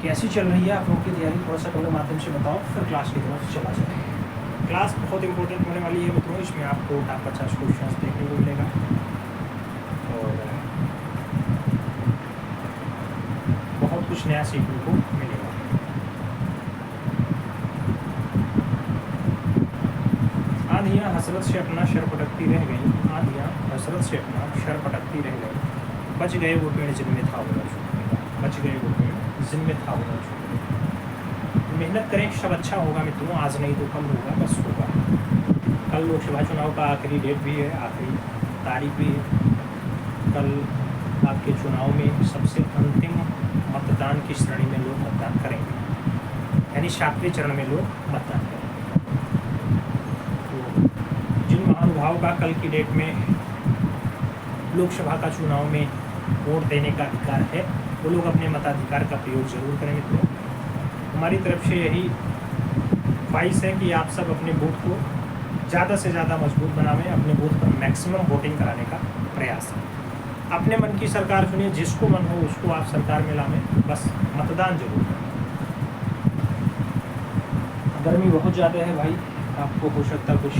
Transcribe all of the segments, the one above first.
कैसी चल रही है आप लोगों की तैयारी, थोड़ा सा कमेंट माध्यम से बताओ, फिर क्लास की तरफ चला जाए। क्लास बहुत इंपॉर्टेंट होने वाली है मित्रों, इसमें आपको 50 क्वेश्चन देखने को मिलेगा और बहुत कुछ नया सीखने को मिलेगा। आंधियाँ हसरत से अपना शर पटकती रह गई, आंधियाँ हसरत से अपना शर पटकती रह गई, बच गए वो पेड़ जिनमें था वो छूटेगा, बच गए वो पेड़ जिनमें था वो छूटेगा। मेहनत करें सब अच्छा होगा मित्रों, आज नहीं तो कल होगा, बस होगा। कल लोकसभा चुनाव का आखिरी डेट भी है, आखिरी तारीख भी है। कल आपके चुनाव में सबसे अंतिम मतदान की श्रेणी में लोग मतदान करेंगे, यानी 7वें चरण में लोग मतदान करेंगे। तो जिन महानुभाव का कल की डेट में लोकसभा का चुनाव में वोट देने का अधिकार है, वो लोग अपने मताधिकार का प्रयोग जरूर करें मित्रों। हमारी तरफ से यही ख्वाहिश है कि आप सब अपने बूथ को ज़्यादा से ज़्यादा मजबूत बनावें, अपने बूथ पर मैक्सिमम वोटिंग कराने का प्रयास करें। अपने मन की सरकार चुनिए, जिसको मन हो उसको आप सरकार में लावें, बस मतदान जरूर करें। गर्मी बहुत ज़्यादा है भाई, आपको हो सकता कुछ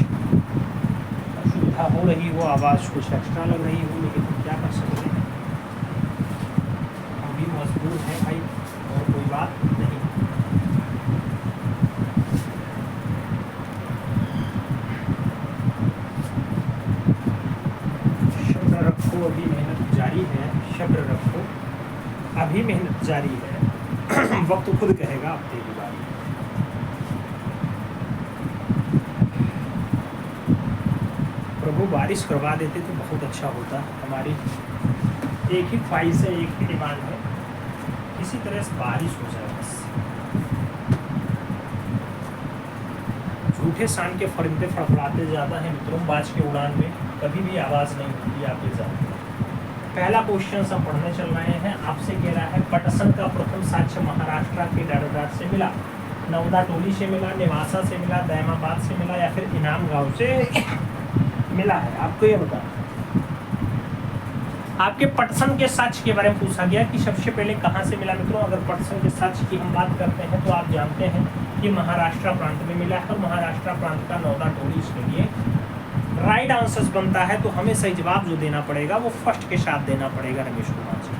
असुविधा हो रही हो, आवाज़ कुछ एक्स्ट्रा लग रही हो, लेकिन क्या कर सकते हैं, हम भी मजबूर हैं भाई, और कोई बात नहीं। शब्र रखो अभी मेहनत जारी है, शब्र रखो अभी मेहनत जारी है, वक्त खुद कहेगा अब तेरी बारी। प्रभु बारिश करवा देते तो बहुत अच्छा होता। हमारी एक ही ख्वाहिश है, एक ही डिमांड है, किसी तरह से बारिश हो जाए बस। झूठे शान के फरिंदे फड़फड़ाते ज़्यादा हैं मित्रों, बाज के उड़ान में कभी भी आवाज़ नहीं होती, आप ये जानते हैं। पहला क्वेश्चन हम पढ़ने चल रहे हैं, आपसे कह रहा है पटसन का प्रथम साक्ष्य महाराष्ट्र के दारोदार से मिला, नवदा टोली से मिला, नेवासा से मिला, दैमाबाद से मिला या फिर इनाम गांव से मिला है। आपको ये बता, आपके पटसन के साक्ष्य के बारे में पूछा गया कि सबसे पहले कहां से मिला मित्रों। अगर पटसन के साक्ष्य की हम बात करते हैं तो आप जानते हैं कि महाराष्ट्र प्रांत में मिला है, और महाराष्ट्र प्रांत का नवदा टोली इसके लिए राइट आंसर बनता है। तो हमें सही जवाब जो देना पड़ेगा वो फर्स्ट के साथ देना पड़ेगा रमेश कुमार जी,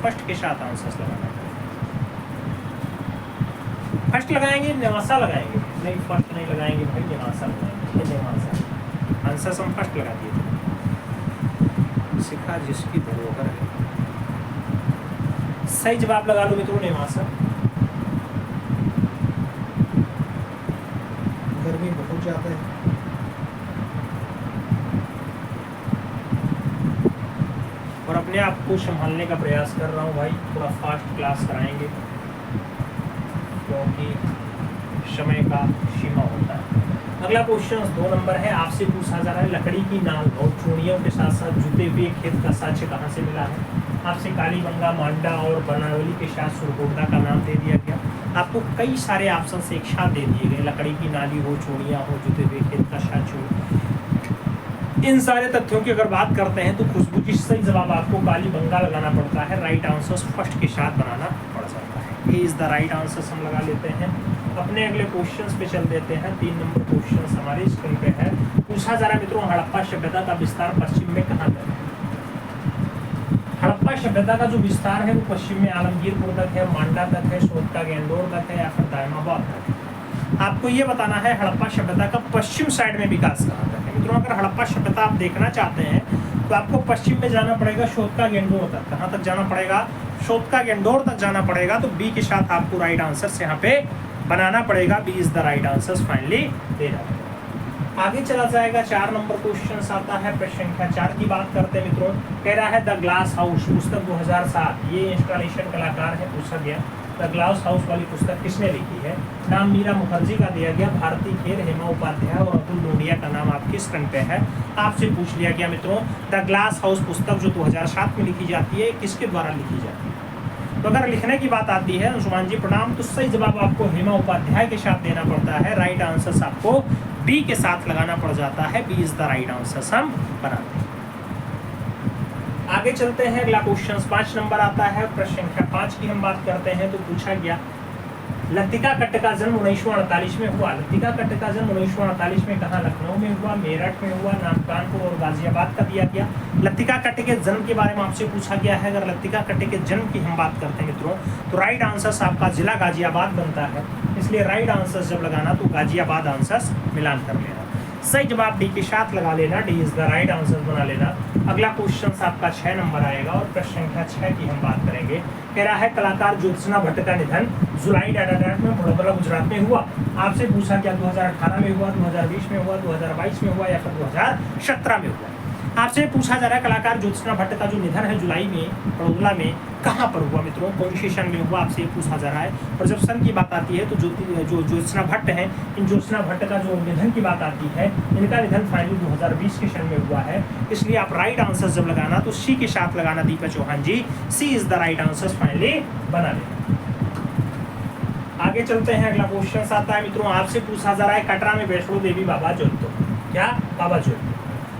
फर्स्ट के साथ आंसर लगाना पड़ेगा। फर्स्ट लगाएंगे नेवासा लगाएंगे, नहीं फर्स्ट नहीं लगाएंगे भाई, नेवासा लगाएंगे, नेवासा आंसर हम फर्स्ट लगा दिए थे। सिखा जिसकी धरोहर है, सही जवाब लगा लो मित्रों नेवासा। गर्मी बहुत ज्यादा है, और अपने आप को संभालने का प्रयास कर रहा हूँ भाई, थोड़ा फास्ट क्लास कराएंगे क्योंकि समय का सीमा होता है। अगला क्वेश्चन 2 नंबर है, आपसे पूछा जा रहा है लकड़ी की नाल और चूड़ियों के साथ साथ जुते हुए खेत का साक्ष्य कहाँ से मिला है। आपसे कालीबंगा, मांडा और बनावली के साथ सुरकोटदा का नाम दे दिया गया। आपको कई सारे ऑप्शन से एक साथ दे दिए गए, लकड़ी की नाली हो, चूड़ियाँ हो, जुते हुए खेत का साक्ष्य हो। इन सारे तथ्यों की अगर बात करते हैं तो खुशबू जी सही जवाब आपको कालीबंगा लगाना पड़ता है, राइट आंसर फर्स्ट के साथ बनाना पड़ जाता है। ये इज द राइट आंसर हम लगा लेते हैं। अपने अगले क्वेश्चंस पे चल देते हैं। 3 नंबर क्वेश्चन हमारे स्क्रीन पे है, पूछा जा रहा है मित्रों हड़प्पा सभ्यता का विस्तार पश्चिम में कहाँ तक है। हड़प्पा सभ्यता का जो विस्तार है वो पश्चिम में आलमगीरपुर तक है, मांडा तक है, सोटका गेंडोर तक है या फिर दायमाबाद तक है। आपको ये बताना है हड़प्पा सभ्यता का पश्चिम साइड में विकास कहाँ तक है मित्रों। अगर हड़प्पा सभ्यता आप देखना चाहते हैं तो आपको पश्चिम में जाना पड़ेगा, सोटका गेंडोर तक। कहाँ तक जाना पड़ेगा, सोटका गेंडोर तक जाना पड़ेगा। तो बी के साथ आपको राइट आंसर यहाँ पे बनाना पड़ेगा, B is the right answer finally देना पड़ेगा। आगे चला जाएगा। 4 नंबर क्वेश्चन आता है, प्रश्न संख्या 4 की बात करते हैं मित्रों। कह रहा है द ग्लास हाउस पुस्तक 2007, ये इंस्टॉलेशन कलाकार है, पूछा गया द ग्लास हाउस वाली पुस्तक किसने लिखी है। नाम मीरा मुखर्जी का दिया गया, भारती खेर, हेमा उपाध्याय और अतुल लोडिया का नाम आपके स्क्रीन पे है। आपसे पूछ लिया गया मित्रों द ग्लास हाउस पुस्तक जो 2007 में लिखी जाती है किसके द्वारा लिखी जाती है। तो अगर लिखने की बात आती है अंशुमान जी प्रणाम, तो सही जवाब आपको हेमा उपाध्याय के साथ देना पड़ता है, राइट आंसर आपको बी के साथ लगाना पड़ जाता है, B is the right answer हम बनाते हैं। आगे चलते हैं, अगला क्वेश्चन 5 नंबर आता है। प्रश्न संख्या 5 की हम बात करते हैं तो पूछा गया लतिका कट्ट का जन्म 1948 में हुआ। लतिका कट्ट का जन्म 1948 में कहाँ? लखनऊ में हुआ, मेरठ में हुआ, कानपुर और गाजियाबाद का दिया गया। लतिका कट्ट के जन्म के बारे में आपसे पूछा गया है। अगर लतिका कट्ट के जन्म की हम बात करते हैं मित्रों तो राइट आंसर आपका जिला गाजियाबाद बनता है, इसलिए राइट आंसर जब लगाना तो गाजियाबाद आंसर मिलान कर लेना। सही जवाब डी के साथ लगा लेना, D is the right answer बना लेना। अगला क्वेश्चन आपका 6 नंबर आएगा और प्रश्न संख्या 6 की हम बात करेंगे। कह रहा है कलाकार ज्योत्सना भट्ट का निधन जुलाई डाटाडाट में वडोदरा गुजरात में हुआ। आपसे पूछा क्या 2018 में हुआ, 2020 में हुआ, 2022 में हुआ या फिर 2017 में हुआ। आपसे पूछा जा रहा है कलाकार ज्योत्सना भट्ट का जो निधन है जुलाई में वडोदरा में कहाँ पर हुआ मित्रों, कौन से सन में हुआ, आपसे पूछा जा रहा है। और जब सन की बात आती है तो जो ज्योत्सना भट्ट हैं, इन ज्योत्सना भट्ट का जो निधन की बात आती है, इनका निधन फाइनली 2020 के सन में हुआ है, इसलिए आप राइट आंसर जब लगाना तो सी के साथ लगाना Deepa Chauhan ji, C is the right answer finally बना लेना। आगे चलते हैं, अगला क्वेश्चन आता है मित्रों। आपसे पूछा जा रहा है कटरा में वैष्णो देवी बाबा ज्योतो, क्या बाबा ज्योतो,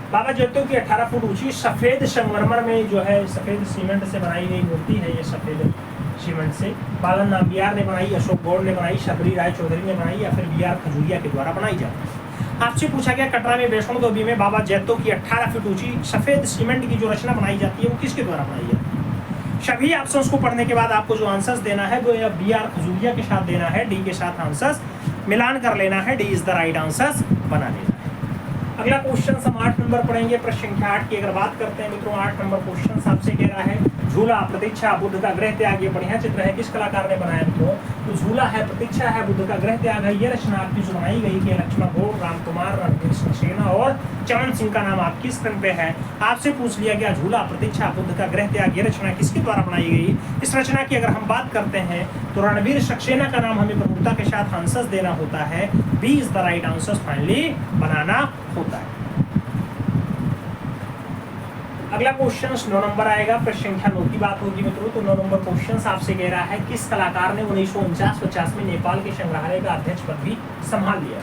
बाबा ज्योतो की 18 फुट ऊंची सफेद संगमरमर में जो है सफेद सीमेंट से बनाई गई मूर्ति है। ये सफेद सीमेंट से बालन नाम्बियार ने बनाई, अशोक गौड़ ने बनाई, शबरी राय चौधरी ने बनाई या फिर BR खजूरिया के द्वारा बनाई जाती है। आपसे पूछा गया कटरा में वैष्णो देवी में बाबा ज्योतो की 18 फीट ऊंची सफेद सीमेंट की जो रचना बनाई जाती है वो किसके द्वारा बनाई जाती है। सभी ऑप्शंस को पढ़ने के बाद आपको जो आंसर्स देना है वो BR खजूरिया के साथ देना है, डी के साथ आंसर्स मिलान कर लेना है, D is the right answers बना लेना है। अगला क्वेश्चन हम 8 नंबर पढ़ेंगे। प्रश्न संख्या 8 की अगर बात करते हैं मित्रों, 8 नंबर क्वेश्चन आपसे कह रहा है झूला, प्रतीक्षा, बुद्ध का गृह त्याग। ये बढ़िया चित्र है, किस कलाकार ने बनाया मित्रों, तो झूला है, प्रतीक्षा है, बुद्ध का गृह त्याग है। ये रचना आपकी जो बनाई गई थी लक्ष्मण गौड़, राम कुमार, रणवीर सक्सेना और चमन सिंह का नाम आपकी स्क्रीन पे है। आपसे पूछ लिया गया झूला, प्रतीक्षा, बुद्ध का गृह त्याग, ये रचना किसके द्वारा बनाई गई। इस रचना की अगर हम बात करते हैं तो रणवीर सक्सेना का नाम हमें प्रमुखता के साथ आंसर देना होता है, B is the right answer finally बनाना होता है। अगला क्वेश्चन 9 नंबर आएगा। प्रश्न संख्या 9 की बात होगी मित्रों, तो 9 नंबर क्वेश्चन आपसे कह रहा है किस कलाकार ने 1949-50 में नेपाल के संग्रहालय का अध्यक्ष पद भी संभाल लिया।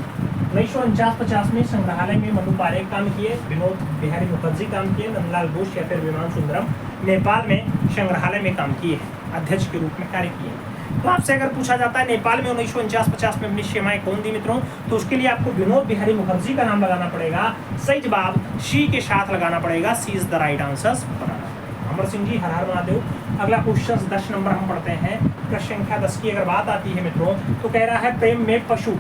1949-50 में संग्रहालय में मनु पारेख काम किए, विनोद बिहारी मुखर्जी काम किए, नंदलाल बोस या फिर विमान सुंदरम नेपाल में संग्रहालय में काम किए, अध्यक्ष के रूप में कार्य किए। तो आपसे अगर पूछा जाता है नेपाल में 1949-50 में अपनी सेवाएं कौन दी मित्रों, तो उसके लिए आपको विनोद बिहारी मुखर्जी का नाम लगाना पड़ेगा। सही जवाब सी के साथ लगाना पड़ेगा, सी इज द राइट आंसर बनाना। अमर सिंह जी, हर हर महादेव। अगला क्वेश्चन 10 नंबर हम पढ़ते हैं। प्रश्न संख्या 10 की अगर बात आती है मित्रों तो कह रहा है प्रेम में पशु,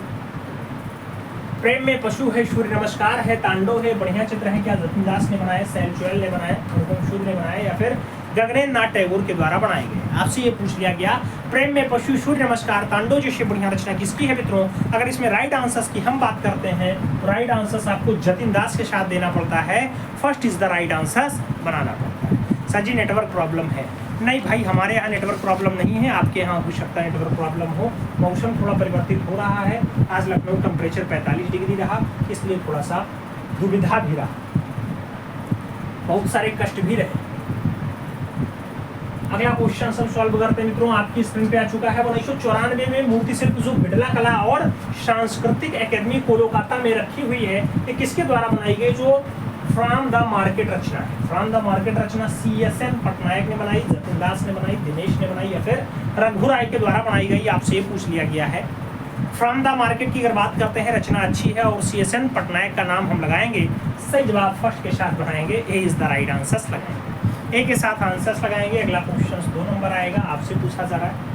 प्रेम में पशु है, सूर्य नमस्कार है, तांडव है, बढ़िया चित्र है, क्या जतिन दास ने बनाया, सैल चुएल ने बनाया, अनुपम सूद ने बनाया या फिर गगनेन्द्र नाथ टैगोर के द्वारा बनाए गए। आपसे ये पूछ लिया गया प्रेम में पशु, सूर्य नमस्कार, तांडव जैसी बढ़िया रचना किसकी है मित्रों। अगर इसमें राइट आंसर्स की हम बात करते हैं तो राइट आंसर्स आपको जतिन दास के साथ देना पड़ता है, first is the right answers बनाना पड़ता है। सर जी नेटवर्क प्रॉब्लम है, नहीं भाई हमारे यहाँ नेटवर्क प्रॉब्लम नहीं है, आपके यहाँ हो सकता है नेटवर्क प्रॉब्लम हो। मौसम थोड़ा परिवर्तित हो रहा है, आज लखनऊ टेम्परेचर 45 डिग्री रहा, इसलिए थोड़ा सा दुविधा भी रहा, बहुत सारे कष्ट भी रहे। अगला क्वेश्चन सब सॉल्व करते हैं मित्रों, आपकी स्क्रीन पे आ चुका है। 1994 में मूर्ति शिल्प जो बिड़ला कला और सांस्कृतिक एकेडमी कोलकाता में रखी हुई है, ये किसके द्वारा बनाई गई, जो फ्रॉम द मार्केट रचना है। फ्रॉम द मार्केट रचना CSN पटनायक ने बनाई, जतिन दास ने बनाई, दिनेश ने बनाई या फिर रघु राय के द्वारा बनाई गई, आपसे पूछ लिया गया है। फ्रॉम द मार्केट की अगर बात करते हैं रचना अच्छी है और CSN पटनायक का नाम हम लगाएंगे, सही जवाब फर्स्ट के साथ बनाएंगे, ए इज द राइट आंसर लगाएंगे, ए के साथ आंसर्स लगाएंगे। अगला क्वेश्चन 2 नंबर आएगा, आपसे पूछा जा रहा है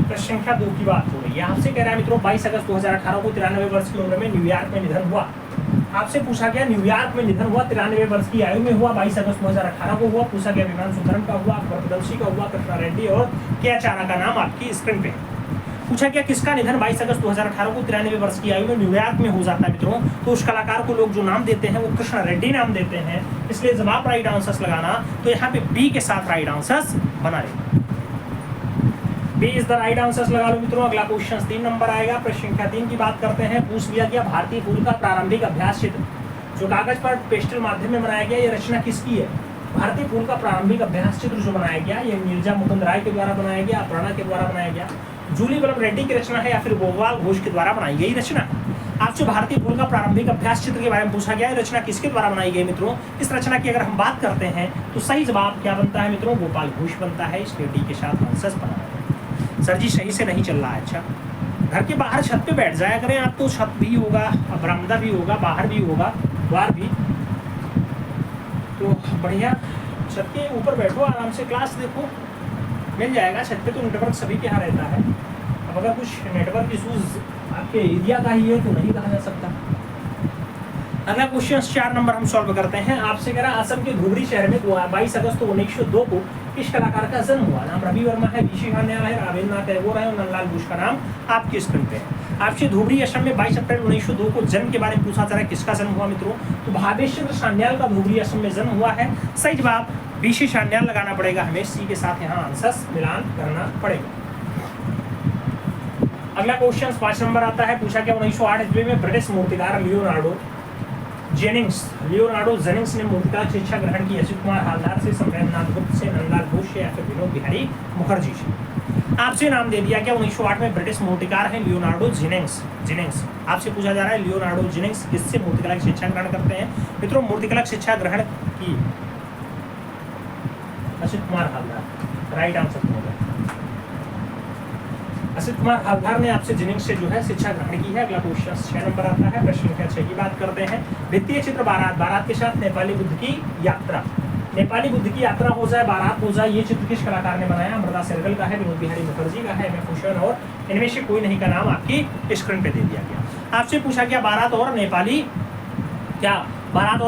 प्रश्न संख्या 2 की बात हो रही है। आपसे कह रहा है मित्रों 22 अगस्त 2018 को 93 वर्ष की उम्र में न्यूयॉर्क में निधन हुआ। आपसे पूछा गया न्यूयॉर्क में निधन हुआ, 93 वर्ष की आयु में हुआ, 22 अगस्त 2018 को हुआ। पूछा गया विमान सुंदरम का हुआ, अकबर का हुआ, कृष्णा रेड्डी और के चारा का नाम आपकी स्क्रीन पे है। पूछा गया किसका निधन 22 अगस्त 2018 को 93 वर्ष की आयु में न्यूयॉर्क में हो जाता है मित्रों, तो उस कलाकार को लोग जो नाम देते हैं वो कृष्णा रेड्डी नाम देते हैं, इसलिए जब आप राइट आंसर्स लगाना तो यहाँ पे बी के साथ राइट आंसर्स बना लेना, B is the right answers लगा लो मित्रों। अगला क्वेश्चन 3 नंबर आएगा। प्रश्न संख्या 3 की बात करते हैं। पूछ लिया गया भारतीय फूल का प्रारंभिक अभ्यास चित्र जो कागज पर पेस्टल माध्यम में बनाया गया, ये रचना किसकी है। भारतीय फूल का प्रारंभिक अभ्यास चित्र जो बनाया गया ये मिर्जा मुकुंद राय के द्वारा बनाया गया, अपर्णा के द्वारा बनाया गया, जूली बलम रेड्डी की रचना है या फिर गोपाल घोष के द्वारा बनाई गई रचना। आपसे भारतीय भूल का प्रारंभिक अभ्यास चित्र के बारे में पूछा गया है। रचना किसके द्वारा बनाई गई मित्रों? इस रचना की अगर हम बात करते हैं तो सही जवाब क्या बनता है मित्रों? गोपाल घोष बनता है। इसलिए डी के साथ आंसर बना। सर जी सही से नहीं चल रहा है। अच्छा, घर के बाहर छत पे बैठ जाया करें आप, तो छत भी होगा, बरामदा भी होगा, बाहर भी होगा, द्वार भी, तो बढ़िया छत के ऊपर बैठो, आराम से क्लास देखो, मिल जाएगा। छत पे तो नेटवर्क सभी के यहाँ रहता है। अब अगर कुछ नेटवर्क इशूज आपके एरिया का ही है तो नहीं कहा जा सकता। अगला क्वेश्चन 4 नंबर हम सॉल्व करते हैं। आपसे कह रहा असम के धुबरी शहर में 22 अगस्त 1902 को किस कलाकार का जन्म हुआ? नाम रवि वर्मा है, ऋषि खान्याल है, रविन्द्रनाथ टैगोर है और नंदलाल बोस का नाम आपके स्क्रीन पे है। आपसे धुबरी असम में 22 अप्रैल 1902 को जन्म के बारे में पूछा जा रहा है, किसका जन्म हुआ मित्रों? तो भावेश चंद्र सान्याल का धुबरी असम में जन्म हुआ है। सही जवाब ऋषि सान्याल लगाना पड़ेगा हमें। सी के साथ यहाँ आंसर मिलान करना पड़ेगा। अगला क्वेश्चन 5 नंबर आता है। पूछा गया 1908 ईस्वी में ब्रिटिश मूर्तिकार लियोनार्डो जेनिंग्स ने मूर्तिकला की शिक्षा ग्रहण की। असित कुमार हालदार से, सम्राट गुप्त से, नंदलाल बोस से या फिर विनोद बिहारी मुखर्जी से? आपसे नाम दे दिया गया 1908 में ब्रिटिश मूर्तिकार है लियोनार्डो जेनिंग्स। आपसे पूछा जा रहा है लियोनार्डो जेनिंग्स किससे मूर्तिकला की शिक्षा ग्रहण करते हैं मित्रों? मूर्तिकला की शिक्षा ग्रहण की असित कुमार हालदार, राइट आंसर होगा। असित कुमार हालदार ने आपसे जेनिंग्स से जो है शिक्षा ग्रहण की है। अगला क्वेश्चन 6 नंबर आता है। प्रश्न संख्या 6 की बात करते हैं। भित्तीय चित्र बारात के साथ नेपाली बुद्ध की यात्रा। नेपाली बुद्ध की यात्रा हो जाए, बारात हो जाए, ये चित्र किस कलाकार ने बनाया? अमृता शेरगिल का है, विनोद बिहारी मुखर्जी का है, एम एफ हुसैन और इनमें से कोई नहीं का नाम आपकी स्क्रीन पे दे दिया गया। आपसे पूछा गया बारात और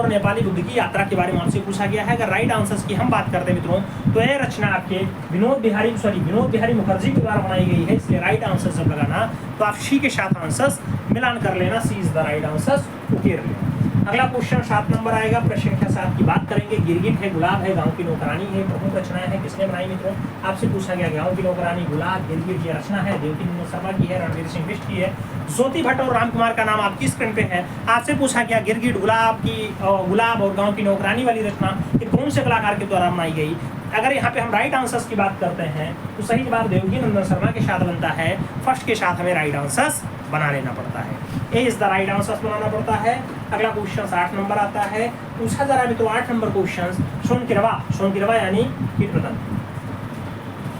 नेपाली बुद्ध की यात्रा के बारे में आपसे पूछा गया है। अगर राइट आंसर्स की हम बात करते हैं मित्रों तो यह रचना आपके विनोद बिहारी मुखर्जी के द्वारा बनाई गई है। इसलिए राइट आंसर जब लगाना तो आप सी के साथ आंसर्स मिलान कर लेना। सी इज द राइट आंसर, उकेर लेना। अगला क्वेश्चन 7 नंबर आएगा। प्रश्न संख्या 7 की बात करेंगे। गिरगिट है, गुलाब है, गांव की नौकरानी है, प्रमुख रचनाएं हैं, किसने बनाई मित्रों? आपसे पूछा गया गांव की नौकरानी, गुलाब, गिरगिट ये रचना है देवकी नंदन शर्मा की है, रणवीर सिंह बिष्ट की है, ज्योति भट्ट और राम कुमार का नाम आपकी स्क्रीन पे है। आपसे पूछा गया गिरगिट, गुलाब और गांव की नौकरानी वाली रचना ये कौन से कलाकार के द्वारा बनाई गई? अगर यहाँ पे हम राइट आंसर्स की बात करते हैं तो सही जवाब देवकी नंदन शर्मा के साथ बनता है। फर्स्ट के साथ हमें राइट आंसर्स बना लेना पड़ता है। A is the right answers बनाना पड़ता है। अगला क्वेश्चन 8 नंबर आता है। पूछा जा रहा है मित्रों 8 नंबर क्वेश्चन सोनकिरवा यानी कीट पतंग।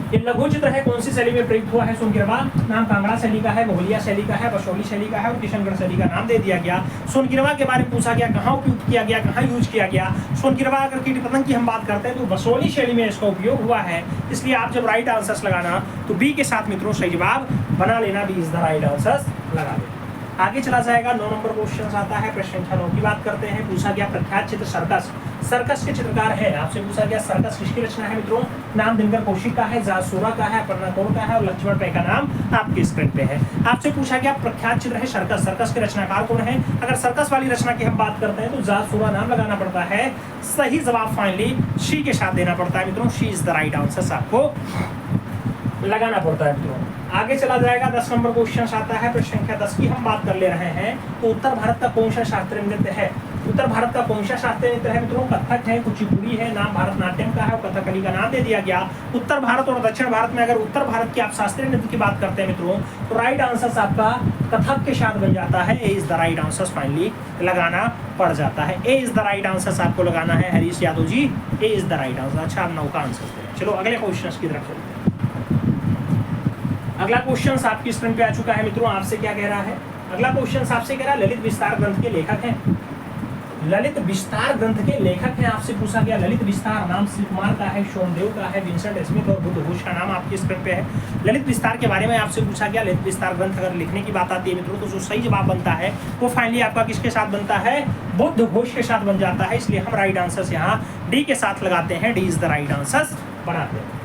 ये लघु चित्र है, कौन सी शैली में प्रयुक्त हुआ है? सोनकिरवा नाम कांगड़ा शैली का है, मुगलिया शैली का है, बसोली शैली का है और किशनगढ़ शैली का नाम दे दिया गया। सोनकिरवा के बारे में पूछा गया, कहाँ उपयोग किया गया, कहाँ यूज किया गया? सोनकिरवा अगर कीट पतंग की हम बात करते हैं तो बसोली शैली में इसका उपयोग हुआ है। इसलिए आप जब राइट आंसर्स लगाना तो बी के साथ मित्रों सही जवाब बना लेना। B is the right answers लगा देना। आगे चला जाएगा। 9 नंबर क्वेश्चन आता है। प्रश्न संख्या 9 की बात करते हैं। पूछा गया प्रख्यात चित्र सर्कस के चित्रकार है। आपसे पूछा गया सर्कस किसकी रचना है मित्रों? नाम दिनकर कौशिक का है, जासूरा का है, अपर्णा कौर का है और लक्ष्मण पै का नाम आपके स्क्रीन पे है। आपसे पूछा गया प्रख्यात चित्र है सर्कस के रचनाकार कौन है? अगर सर्कस वाली रचना की हम बात करते हैं तो जासूरा नाम लगाना पड़ता है। सही जवाब फाइनली सी के साथ देना पड़ता है मित्रों। C is the right answer आपको लगाना पड़ता है मित्रों। आगे चला जाएगा। 10 नंबर क्वेश्चन आता है। प्रश्न संख्या 10 की हम बात कर ले रहे हैं। तो उत्तर भारत का कौन सा शास्त्रीय नृत्य है? उत्तर भारत का कौन सा शास्त्रीय नृत्य है मित्रों? कथक है, कुचिपुड़ी है, नाम भरतनाट्यम का है और कथकली का नाम दे दिया गया। उत्तर भारत और दक्षिण भारत में अगर उत्तर भारत की आप शास्त्रीय नृत्य की बात करते हैं मित्रों तो राइट आंसर आपका कथक के साथ बन जाता है। A is the right answer finally लगाना पड़ जाता है। A is the right answer आपको लगाना है Harish Yadav ji. A is the right answer. अच्छा, आप 9 का आंसर। चलो अगले क्वेश्चन की तरफ चलते हैं। अगला क्वेश्चन आपकी स्क्रीन पे आ चुका है मित्रों। आपसे क्या कह रहा है? अगला क्वेश्चन आपसे कह रहा है ललित विस्तार ग्रंथ के लेखक हैं। ललित विस्तार ग्रंथ के लेखक हैं। आपसे पूछा गया ललित विस्तार नाम श्री कुमार का है, सोमदेव का है, विंसेंट स्मिथ और बुद्ध घोष का नाम आपकी स्क्रीन पे है। ललित विस्तार के बारे में आपसे पूछा गया। ललित विस्तार ग्रंथ अगर लिखने की बात आती है मित्रों तो जो सही जवाब बनता है वो फाइनली आपका किसके साथ बनता है? बुद्ध घोष के साथ बन जाता है। इसलिए हम राइट आंसर यहाँ डी के साथ लगाते हैं। D is the right answer बनाते हैं।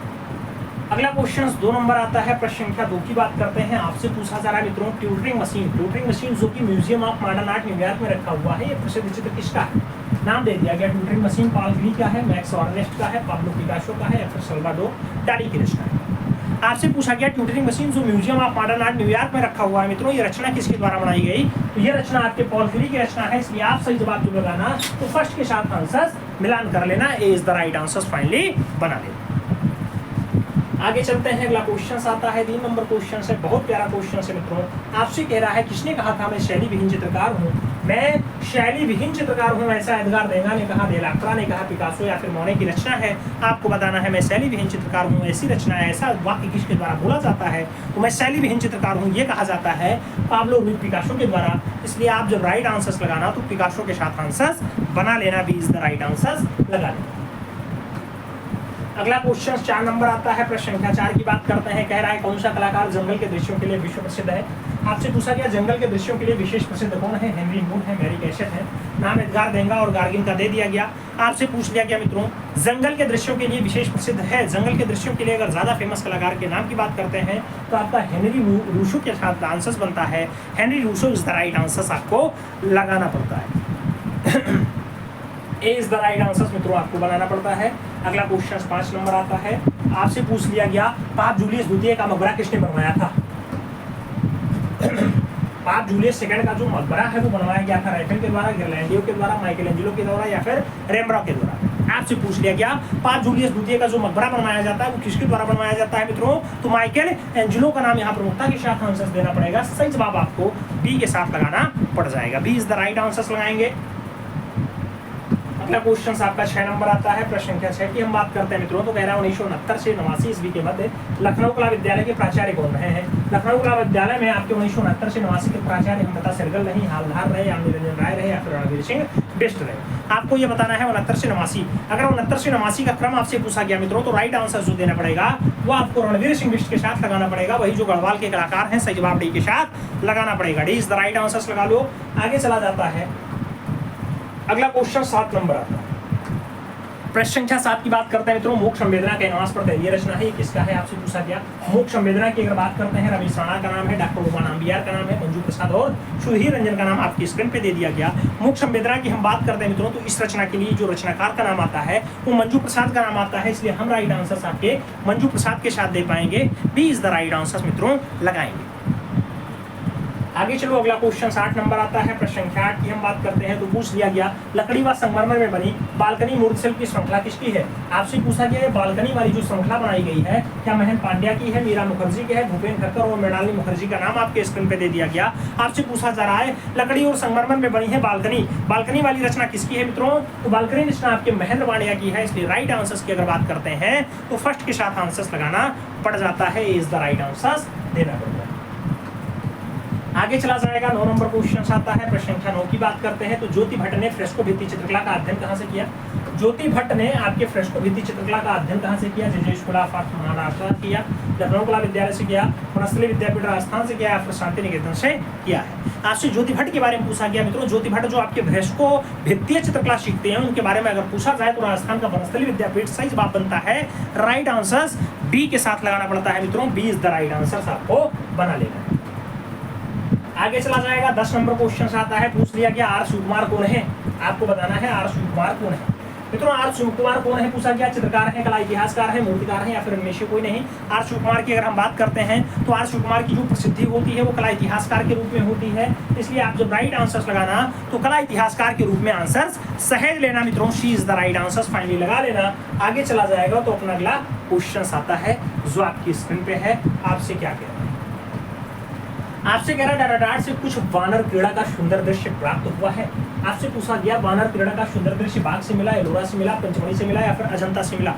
अगला क्वेश्चन 2 नंबर आता है। प्रश्न संख्या 2 की बात करते हैं। आपसे पूछा जा रहा है मित्रों ट्यूटरिंग मशीन जो कि museum of modern art New York में रखा हुआ है। ये प्रसिद्ध चित्र किसका है? नाम दे दिया गया। ट्यूटरिंग मशीन पॉल क्ली का है, मैक्स ऑर्नेस्ट का है, पाब्लो पिकासो का है या फिर सल्वाडोर डाली की रचना है। आपसे पूछा गया ट्यूटरिंग मशीन जो museum of modern art New York में रखा हुआ है मित्रों ये रचना किसके द्वारा बनाई गई? तो ये रचना आपके पॉल क्ली की रचना है। इसलिए आप सही जवाब जो लगाना तो फर्स्ट के साथ आंसर मिलान कर लेना। A is the right answer finally बना लेना। आगे चलते हैं, अगला क्वेश्चन आता है 3 नंबर क्वेश्चन है, बहुत प्यारा क्वेश्चन है मित्रों। आपसे कह रहा है किसने कहा था मैं शैली विहीन चित्रकार हूँ, मैं शैली विहीन चित्रकार हूँ, ऐसा एडगार देगा ने कहा, डेलाक्रा ने कहा, पिकासो या फिर मोने की रचना है। आपको बताना है मैं शैली विहीन चित्रकार हूँ, ऐसी रचना है, ऐसा वाक्य किसके द्वारा बोला जाता है, तो मैं शैली विहीन चित्रकार हूँ ये कहा जाता है पाब्लो रूई पिकासो के द्वारा। इसलिए आप जब राइट आंसर्स लगाना तो पिकासो के साथ आंसर्स बना लेना, B is the right answers लगा लेना। अगला क्वेश्चन 4 नंबर आता है, प्रश्न संख्या 4 की बात करते हैं। कह रहा है कौन सा कलाकार जंगल के दृश्यों के लिए विश्व प्रसिद्ध है। आपसे पूछा गया जंगल के दृश्यों के लिए विशेष प्रसिद्ध कौन है, हेनरी मून है, मैरी कैसेट है, नाम एडगार देंगा और गार्गिन का दे दिया गया। आपसे पूछ लिया गया मित्रों जंगल के दृश्यों के लिए विशेष प्रसिद्ध है, जंगल के दृश्यों के लिए अगर ज्यादा फेमस कलाकार के नाम की बात करते हैं तो आपका हेनरी रूसो के साथ आंसर्स बनता है, Henry Rousseau is the right answers आपको लगाना पड़ता है। A is the right answers मित्रों आपको बनाना पड़ता है। अगला क्वेश्चन 5 नंबर आता है, आपसे पूछ लिया गया पाप जूलियस द्वितीय का मकबरा किसने बनवाया था। पाप जूलियस सेकंड का जो मकबरा है वो बनवाया गया था राइफल के द्वारा, गिरलैंडियो के द्वारा, माइकलएंजेलो के द्वारा या फिर रेम्ब्रांड के द्वारा। आपसे पूछ लिया गया पाप जूलियस द्वितीय का जो मकबरा बनवाया जाता है वो किसके द्वारा बनवाया जाता है मित्रों, तो माइकलएंजेलो का नाम यहाँ प्रमुखता के साथ आंसर देना पड़ेगा। सही जवाब आपको बी के साथ लगाना पड़ जाएगा, B is the right answer लगाएंगे। अगला क्वेश्चन आपका 6 नंबर आता है, प्रश्न संख्या 6 की हम बात करते हैं मित्रों। तो कह रहा है 1969 से 89 ईस्वी के मध्य लखनऊ कला विद्यालय के प्राचार्य कौन रहे हैं। लखनऊ कला विद्यालय में आपके 1969 से 89 के प्राचार्य हम बता सरगल रहे, हालधार रहे, या निरंजन राय रहे या फिर रणवीर सिंह बिष्ट रहे। आपको ये बताना है 69 से 89। अगर 69 से 89 का क्रम आपसे पूछा गया मित्रों तो राइट आंसर जो देना पड़ेगा वो आपको रणवीर सिंह बिष्ट के साथ लगाना पड़ेगा, वही जो गढ़वाल के कलाकार हैं। सही जवाब डी के साथ लगाना पड़ेगा, D is the right answer लगा लो। आगे चला जाता है, अगला क्वेश्चन 7 नंबर आता है, प्रश्न संख्या 7 की बात करते हैं मित्रों। मोक्ष संवेदना के नाश पर ये रचना है, ये किसका है आपसे पूछा गया। मोक्ष संवेदना की अगर बात करते हैं रमेश राणा का नाम है, डॉक्टर उमा नाम्बियार का नाम है, मंजू प्रसाद और सुधीर रंजन का नाम आपकी स्क्रीन पे दे दिया गया। मोक्ष संवेदना की हम बात करते हैं मित्रों तो इस रचना के लिए जो रचनाकार का नाम आता है वो मंजू प्रसाद का नाम आता है, इसलिए हम राइट आंसर आपके मंजू प्रसाद के साथ दे पाएंगे, B is the right answer मित्रों लगाएंगे। आगे चलो, अगला क्वेश्चन 8 नंबर आता है, प्रश्न संख्या 8 की हम बात करते हैं। तो पूछ लिया गया लकड़ी व संगमरमर में बनी बालकनी मूर्तिशिल्प की श्रृंखला किसकी है। आपसे पूछा गया है बालकनी वाली जो श्रृंखला बनाई गई है क्या महेंद्र पांड्या की है, मीरा मुखर्जी की है, भूपेन ठक्कर और मृणालिनी मुखर्जी का नाम आपके स्क्रीन पे दे दिया गया। आपसे पूछा जा रहा है लकड़ी और संगमरमर में बनी है बालकनी, बालकनी वाली रचना किसकी है मित्रों, तो बालकनी रचना आपके महेंद्र पांड्या की है, इसलिए राइट आंसर की अगर बात करते हैं तो फर्स्ट के साथ आंसर लगाना पड़ जाता है, इज द राइट आंसर देना पड़ता है। आगे चला जाएगा, 9 नंबर क्वेश्चन आता है, प्रश्न संख्या 9 की बात करते हैं। तो ज्योति भट्ट ने फ्रेस्को भित्ति चित्रकला का अध्ययन कहाँ से किया। ज्योति भट्ट ने आपके फ्रेस्को भित्ति चित्रकला का अध्ययन कहाँ से किया, जे स्कूल ऑफ आर्ट महाराष्ट्र किया, लखनऊ कला विद्यालय से किया, वनस्थली विद्यापीठ राजस्थान से किया या फिर शांति निकेतन से किया है। आपसे ज्योति भट्ट के बारे में पूछा गया मित्रों। ज्योति भट्ट जो आपके फ्रेस्को भित्तीय चित्रकला सीखते हैं उनके बारे में अगर पूछा जाए तो राजस्थान का वनस्थली विद्यापीठ सही जवाब बनता है, राइट आंसर बी के साथ लगाना पड़ता है मित्रों, B is the right answer आपको बना लेना है। आगे चला जाएगा, 10 नंबर क्वेश्चन आता है, पूछ लिया गया आर शिवकुमार कौन है। आपको बताना है आर शिवकुमार कौन है मित्रों। आर शिवकुमार कौन है पूछा गया, चित्रकार है, कला इतिहासकार है, मूर्तिकार है या फिर इनमें से कोई नहीं। आर शिवकुमार की अगर हम बात करते हैं तो आर शिवकुमार की जो प्रसिद्धि होती है वो कला इतिहासकार के रूप में होती है, इसलिए आप जब राइट आंसर लगाना तो कला इतिहासकार के रूप में आंसर सहज लेना मित्रों, C is the right answer finally लगा लेना। आगे चला जाएगा तो अपना अगला क्वेश्चन आता है जो आपकी स्क्रीन पे है। आपसे क्या कह रहा है, आपसे कह रहा है डाटाडाट से कुछ वानर क्रीड़ा का सुंदर दृश्य प्राप्त हुआ है। आपसे पूछा गया वानर क्रीड़ा का सुंदर दृश्य बाघ से मिला, एलोरा से मिला, पंचमढ़ी से मिला या फिर अजंता से मिला।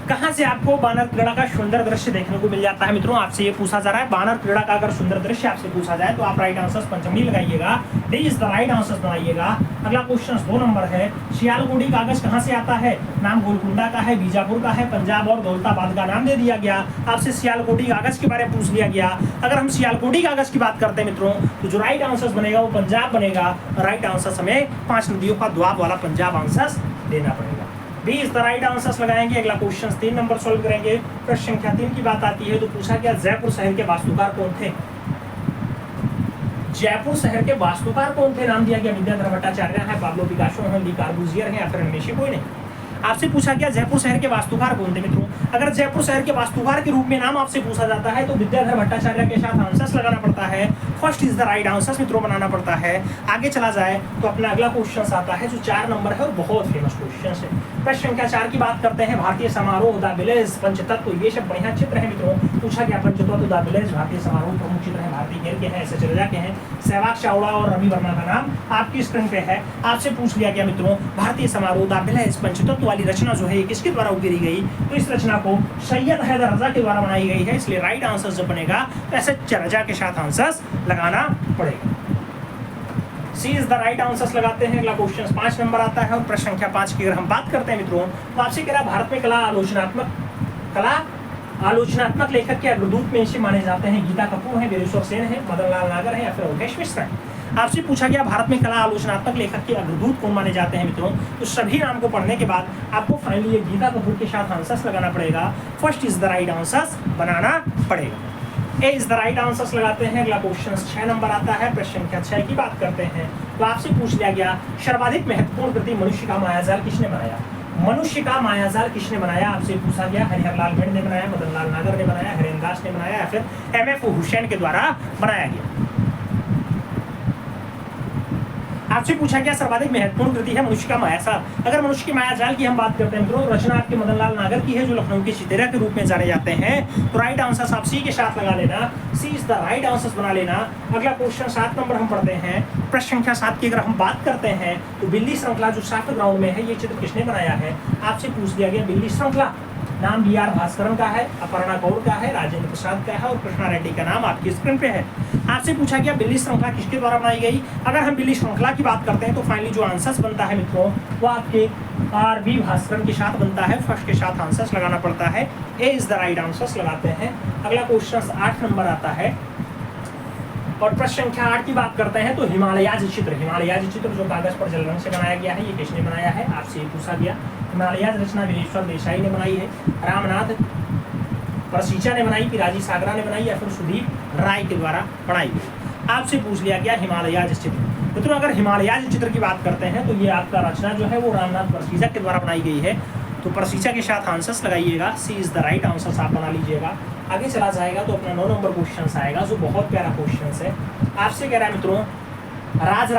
कहां से आपको बानर क्रीड़ा का सुंदर दृश्य देखने को मिल जाता है मित्रों, आपसे ये पूछा जा रहा है। बानर क्रीड़ा का अगर सुंदर दृश्य आपसे पूछा जाए तो आप राइट आंसर पंचमढ़ी लगाइएगा, D is the right answer बनाइएगा। अगला क्वेश्चन 2 नंबर है, सियालकोटी कागज कहां से आता है। नाम गोलकुंडा का है, बीजापुर का है, पंजाब और दौलताबाद का नाम दे दिया गया। आपसे सियालकोटी कागज के बारे में पूछ लिया गया। अगर हम सियालकोटी कागज की बात करते हैं मित्रों तो जो राइट आंसर बनेगा वो पंजाब बनेगा। राइट आंसर हमें 5 नदियों का द्वाब वाला पंजाब आंसर देना पड़ेगा, B is the right answer लगाएंगे। अगला क्वेश्चन 3 नंबर सॉल्व करेंगे। प्रश्न संख्या 3 की बात आती है तो पूछा गया जयपुर शहर के वास्तुकार कौन थे। जयपुर शहर के वास्तुकार कौन थे, नाम दिया गया विद्याधर भट्टाचार्य है, पाब्लो पिकासो है, ली कॉर्बुजियर है या फिर इनमें से कोई नहीं। आपसे पूछा गया जयपुर शहर के वास्तुकार कौन थे मित्रों। अगर जयपुर शहर के वास्तुकार के रूप में नाम आपसे पूछा जाता है तो विद्याधर भट्टाचार्य के साथ आंसर्स लगाना पड़ता है। First is the right answers मित्रों बनाना पड़ता है। आगे चला जाए तो अपना अगला क्वेश्चन आता है जो 4 नंबर है और बहुत फेमस क्वेश्चन है। प्रश्न संख्या 4 की बात करते हैं। भारतीय समारोह, द विलेज, पंचतत्व, ये सब बढ़िया चित्र है मित्रों। पूछा गया पंचतत्व, द विलेज, भारतीय समारोह प्रमुख चित्र है, भारतीय खेल के हैं, सचरजा के हैं, सहवाग चावड़ा और रवि वर्मा का नाम आपकी स्क्रीन पे है। आपसे पूछ लिया गया मित्रों भारतीय समारोह, द विलेज, पंचतत्व वाली रचना जो है किसके द्वारा उकेरी गई, तो इस रचना को सैयद हैदर रजा के द्वारा बनाई गई है। इसलिए राइट आंसर जब बनेगा तो ऐसे रजा के साथ आंसर्स लगाना पड़ेगा। सी इज द राइट आंसर्स लगाते हैं। अगला क्वेश्चन 5 नंबर आता है और प्रश्न संख्या 5 की अगर हम बात करते हैं मित्रों तो आपसे कह रहा है भारत में कला आलोचनात्मक लेखक के अग्रदूत में इसे माने जाते हैं। गीता कपूर है, वीरेश्वर सेन है, मदन लाल नागर है या फिर अवधेश मिश्र है। आपसे पूछा गया भारत में कला आलोचनात्मक लेखक के अग्रदूत कौन माने जाते हैं मित्रों। तो सभी नाम को पढ़ने के बाद आपको फाइनली ये गीता कपूर के साथ आंसर्स लगाना पड़ेगा। First is the right answers बनाना पड़ेगा। A is the right answers लगाते हैं। अगला क्वेश्चन 6 नंबर आता है। प्रश्न संख्या 6 की बात करते हैं तो आपसे पूछ लिया गया सर्वाधिक महत्वपूर्ण कृति मनुष्य का मायाजाल किसने बनाया। मनुष्य का मायाजाल किसने बनाया आपसे पूछा गया। हरिहरलाल भिंड ने बनाया, मदन लाल नागर ने बनाया, हरेंद्र दास ने बनाया या फिर एम.एफ. हुसैन के द्वारा बनाया गया। आपसे पूछा गया सर्वाधिक महत्वपूर्ण कृति है मनुष्य का मायाजाल। अगर मनुष्य के मायाजाल की हम बात करते हैं मित्रों, रचना आपके मदन लाल नागर की है जो लखनऊ के चितेरा के रूप में जाने जाते हैं। तो राइट आंसर आप सी के साथ लगा लेना। सी इज द राइट आंसर बना लेना। अगला क्वेश्चन 7 नंबर हम पढ़ते हैं। प्रश्न संख्या 7 की अगर हम बात करते हैं तो बिल्ली श्रृंखला जो साफ्ट ग्राउंड में है ये चित्र किसने बनाया है। आपसे पूछ लिया गया बिल्ली श्रृंखला नाम बी.आर. भास्करन का है, अपर्णा गौड़ का है, राजेंद्र प्रसाद का है और कृष्णा रेड्डी का नाम आपकी स्क्रीन पे है। आपसे पूछा गया बिल्ली श्रृंखला किसके द्वारा बनाई गई। अगर हम बिल्ली श्रृंखला की बात करते हैं तो फाइनली जो आंसर्स बनता है मित्रों वो आपके आर.बी. भास्करन के साथ बनता है। फर्स्ट के साथ आंसर्स लगाना पड़ता है। A is the right answers लगाते हैं। अगला क्वेश्चन 8 नंबर आता है और प्रश्न संख्या 8 की बात करते हैं तो हिमालयाज चित्र जो कागज पर जल रंग से बनाया गया है ये किसने बनाया है आपसे पूछा गया। हिमालयाज रचना वीरेश्वर देसाई ने बनाई है, रामनाथ परसीचा ने बनाई, पिराजी सागरा ने बनाई या फिर सुदीप राय के द्वारा बनाई गई। आपसे पूछ लिया गया हिमालयाज चित्र। मित्रों अगर हिमालयाज चित्र की बात करते हैं तो ये आपका रचना जो है वो रामनाथ परसीचा के द्वारा बनाई गई है। तो परसीचा के साथ आंसर्स लगाइएगा। सी इज द राइट आंसर्स आप बना लीजिएगा। आगे चला जाएगा तो अपना 9 नंबर क्वेश्चन आएगा जो बहुत प्यारा क्वेश्चन है। आपसे कह रहा है मित्रों राज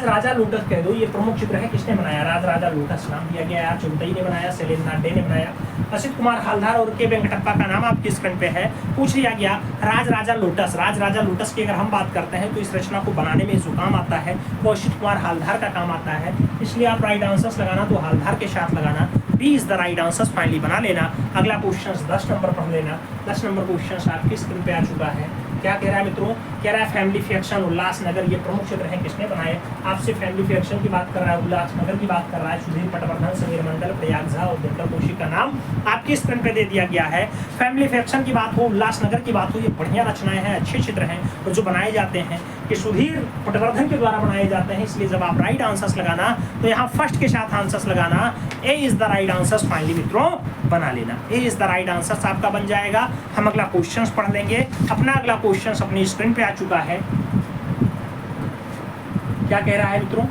राजा लोटस कह दो ये प्रमुख चित्र है किसने बनाया। राज राजा लोटस नाम दिया गया है, चुगतई ने बनाया, शैलेंद्र नाडे ने बनाया, असित कुमार हालदार और के वेंकटप्पा का नाम आपकी स्क्रीन पे है। पूछ लिया गया राज राजा लोटस की अगर हम बात करते हैं तो इस रचना को बनाने में जो काम आता है वो असित कुमार हालदार का काम आता है। इसलिए आप राइट आंसर्स लगाना तो हालदार के साथ लगाना। B is the right answers finally बना लेना। अगला क्वेश्चन 10 नंबर पढ़ लेना। 10 नंबर क्वेश्चन आपकी स्क्रीन पे आ चुका है। क्या कह रहा है मित्रों, कह रहा है फैमिली फैक्शन उल्लासनगर ये प्रमुख चित्र है किसने बनाए। आपसे फैमिली फैक्शन की बात कर रहा है, उल्लासनगर की बात कर रहा है, सुधीर पटवर्धन, समीर मंडल, प्रयाग झा और दिनकर कौशिक का नाम आपकी स्क्रीन पे दे दिया गया है। फैमिली फैक्शन की बात हो, उल्लासनगर की बात हो, ये बढ़िया रचनाएं हैं, अच्छे चित्र हैं और जो बनाए जाते हैं कि सुधीर पटवर्धन के द्वारा बनाए जाते हैं। इसलिए जब आप राइट आंसर्स लगाना तो यहाँ फर्स्ट के साथ आंसर्स लगाना। A is the right answers finally मित्रों बना लेना। A is the right answers आपका बन जाएगा। हम अगला क्वेश्चन पढ़ लेंगे। अपना अगला क्वेश्चन अपनी स्क्रीन पे आ चुका है। क्या कह रहा है मित्रों,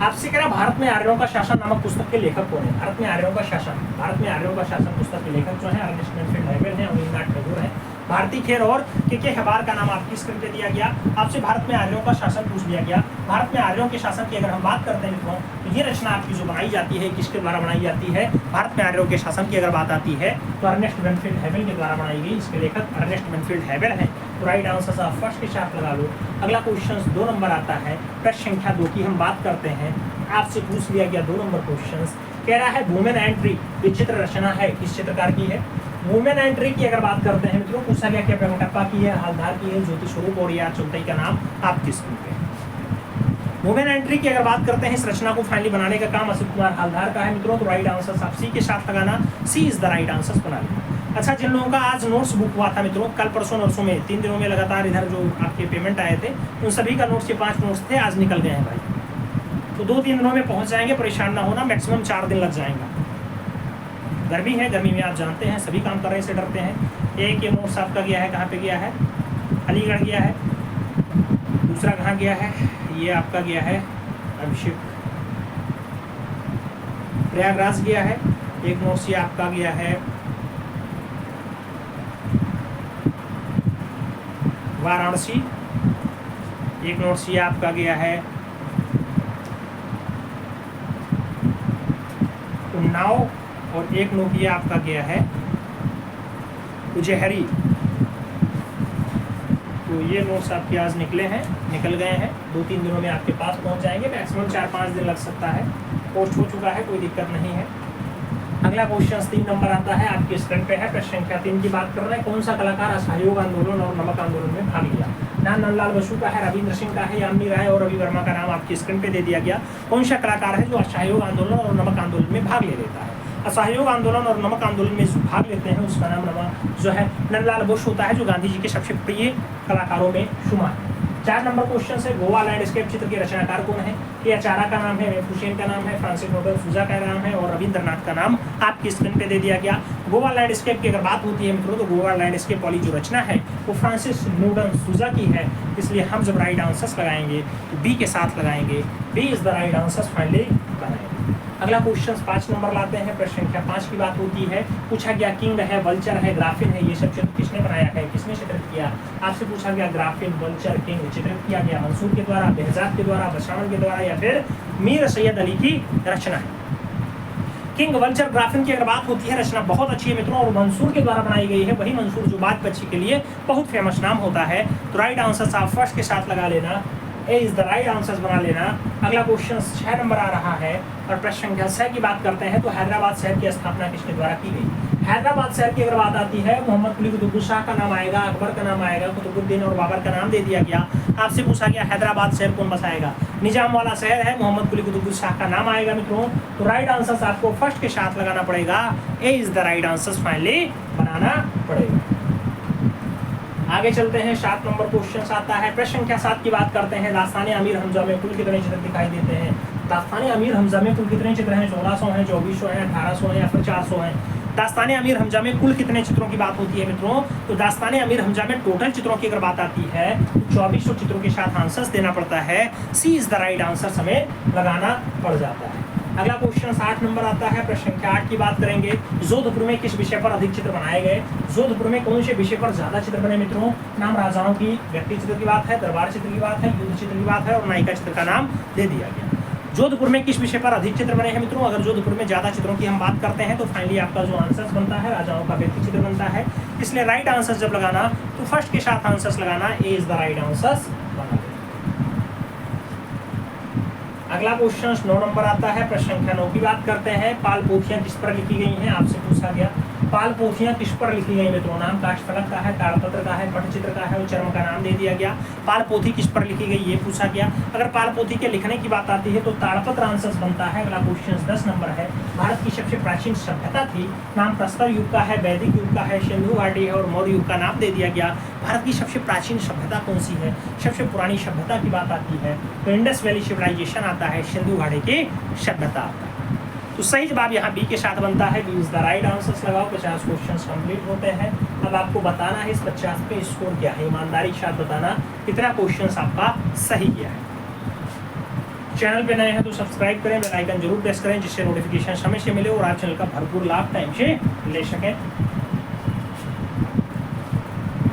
आपसे कह रहा भारत में आर्यों का शासन नामक पुस्तक के लेखक कौन है। भारत में आर्यों का शासन पुस्तक के लेखक जो है अर्नेस्ट मेनफील्ड हैवेल है, अवनींद्रनाथ टैगोर है। भारती खेर और के हबार का नाम आपकी स्क्रीन पे दिया गया। आपसे भारत में आर्यों का शासन पूछ लिया गया। भारत में आर्यों के शासन की अगर हम बात करते हैं मित्रों तो ये रचना आपकी जो बनाई जाती है किसके द्वारा बनाई जाती है। भारत में आर्यों के शासन की अगर बात आती है तो अर्नेस्ट मेनफील्ड हैवेल के द्वारा बनाई गई। इसके लेखक अर्नेस्ट मेनफील्ड हैवेल है। तो राइट आंसर आप फर्स्ट के साथ लगा लो। अगला क्वेश्चन 2 नंबर आता है। प्रश्न संख्या 2 की हम बात करते हैं। आपसे पूछ लिया गया 2 नंबर क्वेश्चन कह रहा है वुमेन एंड ट्री ये चित्र रचना है किस चित्रकार की है। वुमेन एंड ट्री की अगर बात करते हैं मित्रों पूछा गया क्या वेंकटप्पा की है, हालदार की है, ज्योति स्वरूप और या चुगतई का नाम आपकी स्क्रीन पे। वुमेन एंड ट्री की अगर बात करते हैं इस रचना को फाइनली बनाने का काम असित कुमार हालदार का है मित्रों। तो राइट आंसर आप सी के साथ लगाना। सी इज द राइट आंसर बना लेना। अच्छा जिन लोगों का आज नोट्स बुक हुआ था मित्रों कल परसों नोट्सों में 3 दिनों में लगातार इधर जो आपके पेमेंट आए थे उन सभी का नोट्स के 5 नोट्स थे आज निकल गए हैं भाई। तो 2-3 दिनों में पहुंच जाएंगे, परेशान ना होना, मैक्सिमम 4 दिन लग जाएंगे। गर्मी है, गर्मी में आप जानते हैं सभी काम करने से डरते हैं। एक ये नोट्स आपका गया है कहाँ पे गया है, अलीगढ़ गया है, दूसरा कहाँ गया है, ये आपका गया है अभिषेक, प्रयागराज गया है। एक नोट सी आपका गया है वाराणसी, एक नोट सी आपका गया है उन्नाव, और एक नोट ये आपका गया है उजहरी। तो ये नोट्स आपके आज निकल गए हैं, 2-3 दिनों में आपके पास पहुंच जाएंगे, मैक्सिमम 4-5 दिन लग सकता है। पोस्ट हो चुका है, कोई दिक्कत नहीं है। अगला क्वेश्चन 3 नंबर आता है, आपके स्क्रीन पे है। प्रश्न संख्या 3 की बात कर रहे हैं। कौन सा कलाकार असहयोग आंदोलन और नमक आंदोलन में भाग लिया? नाम नंदलाल बसु का है, रविंद्र सिंह का है, यामिनी राय और रवि वर्मा का नाम आपकी स्क्रीन पे दे दिया गया। कौन सा कलाकार है जो असहयोग आंदोलन और नमक आंदोलन में भाग ले लेता है? असहयोग आंदोलन और नमक आंदोलन में जो भाग लेते हैं उसका नाम जो है नंदलाल बोस होता है, जो गांधी जी के सबसे प्रिय कलाकारों में शुमार है। 4 नंबर क्वेश्चन है, गोवा लैंडस्केप चित्र के रचनाकार कौन है? ये अचारा का नाम है, हुसैन का नाम है, फ्रांसिस नोबल सूजा का नाम है और रविंद्रनाथ का नाम आपकी स्क्रीन पे दे दिया गया। गोवा लैंडस्केप की अगर बात होती है मित्रों, तो गोवा लैंडस्केप वाली जो रचना है वो फ्रांसिस नोबल सूजा की है, इसलिए हम जब राइट आंसर्स लगाएंगे तो बी के साथ लगाएंगे। B is the right answer finally बनाएंगे। अगला क्वेश्चन 5 नंबर लाते हैं। प्रश्न संख्या 5 की बात होती है। पूछा गया किंग है, वल्चर है, ग्राफिन है, ये सब चित्र किसने बनाया है, किसने चित्रित किया? आपसे पूछा गया ग्राफिन, वल्चर, किंग चित्रित किया गया मंसूर के द्वारा, बेहजाद के द्वारा, बशावन के द्वारा या फिर मीर सैयद अली की रचना है। किंग, वल्चर, ग्राफिन की अगर बात होती है, रचना बहुत अच्छी है मित्रों और मंसूर के द्वारा बनाई गई है। वही मंसूर जो बात बच्ची के लिए बहुत फेमस नाम होता है। तो राइट आंसर आप फर्स्ट के साथ लगा लेना, A is the right answer बना लेना। अगला क्वेश्चन 6 नंबर आ रहा है और प्रश्न संख्या 6 की बात करते हैं। तो हैदराबाद शहर की स्थापना किसके द्वारा की गई? हैदराबाद शहर की अगर बात आती है, मोहम्मद कुली कुतुब शाह का नाम आएगा, अकबर का नाम आएगा, कुतुबुद्दीन और बाबर का नाम दे दिया गया। आपसे पूछा गया हैदराबाद शहर कौन बसाएगा? निजाम वाला शहर है, मोहम्मद कुली कुतुब शाह का नाम आएगा मित्रों। तो राइट आंसर आपको फर्स्ट के साथ लगाना पड़ेगा, A is the right answer finally बनाना पड़ेगा। आगे चलते हैं, 7 नंबर क्वेश्चन आता है। प्रश्न संख्या 7 की बात करते हैं। दास्तान अमीर हमजा में कुल कितने चित्र दिखाई देते हैं? दास्तान अमीर हमजा में कुल कितने चित्र हैं? 1600 हैं, 2400 हैं, 1800 हैं या फिर 400 हैं? दास्तान अमीर हमजा में कुल कितने चित्रों की बात होती है मित्रों? तो दास्तान अमीर हमजा में टोटल चित्रों की अगर बात आती है 2400 चित्रों के साथ आंसर्स देना पड़ता है। सी इज द राइट आंसर हमें लगाना पड़ जाता है। अगला क्वेश्चन 8 नंबर आता है। प्रश्न संख्या 8 की बात करेंगे। जोधपुर में किस विषय पर अधिक चित्र बनाए गए? जोधपुर में कौन से विषय पर ज्यादा चित्र बने मित्रों? नाम राजाओं की व्यक्ति चित्र की बात है, दरबार चित्र की बात है, युद्ध चित्र की बात है और नायिका चित्र का नाम दे दिया गया। जोधपुर में किस विषय पर अधिक चित्र बने हैं मित्रों? अगर जोधपुर में ज्यादा चित्रों की हम बात करते हैं तो फाइनली आपका जो आंसर बनता है राजाओं का व्यक्ति चित्र बनता है। इसलिए राइट आंसर जब लगाना तो फर्स्ट के साथ आंसर लगाना, A is the right answer बना। अगला क्वेश्चन 9 नंबर आता है। प्रश्न संख्या 9 की बात करते हैं। पाल पोथियां किस पर लिखी गई हैं? आपसे पूछा गया पाल पोथियां किस पर लिखी गई मित्रों? नाम काष्ठफलक का है, ताड़पत्र का है, पटचित्र का है और चर्म का नाम दे दिया गया। पाल पोथी किस पर लिखी गई ये पूछा गया। अगर पाल पोथी के लिखने की बात आती है तो ताड़पत्र आंसर बनता है। अगला क्वेश्चन 10 नंबर है। भारत की सबसे प्राचीन सभ्यता थी, नाम प्रस्तर युग का है, वैदिक युग का है, सिंधु घाटी है और मौर्य युग का नाम दे दिया गया। भारत की सबसे प्राचीन सभ्यता कौन सी है? सबसे पुरानी सभ्यता की बात आती है तो इंडस वैली सिविलाइजेशन आता है, सिंधु घाटी की सभ्यता आता है। तो सही जवाब यहाँ बी के साथ बनता है, B is the right answer लगाओ। 50 क्वेश्चंस कंप्लीट होते हैं। अब आपको बताना है इस 50 पे स्कोर क्या है, ईमानदारी के साथ बताना कितना क्वेश्चंस आपका सही किया है। चैनल पे नए हैं तो सब्सक्राइब करें, बेल आइकन जरूर प्रेस करें जिससे नोटिफिकेशन समय से मिले और आप चैनल का भरपूर लाभ टाइम से ले सकें।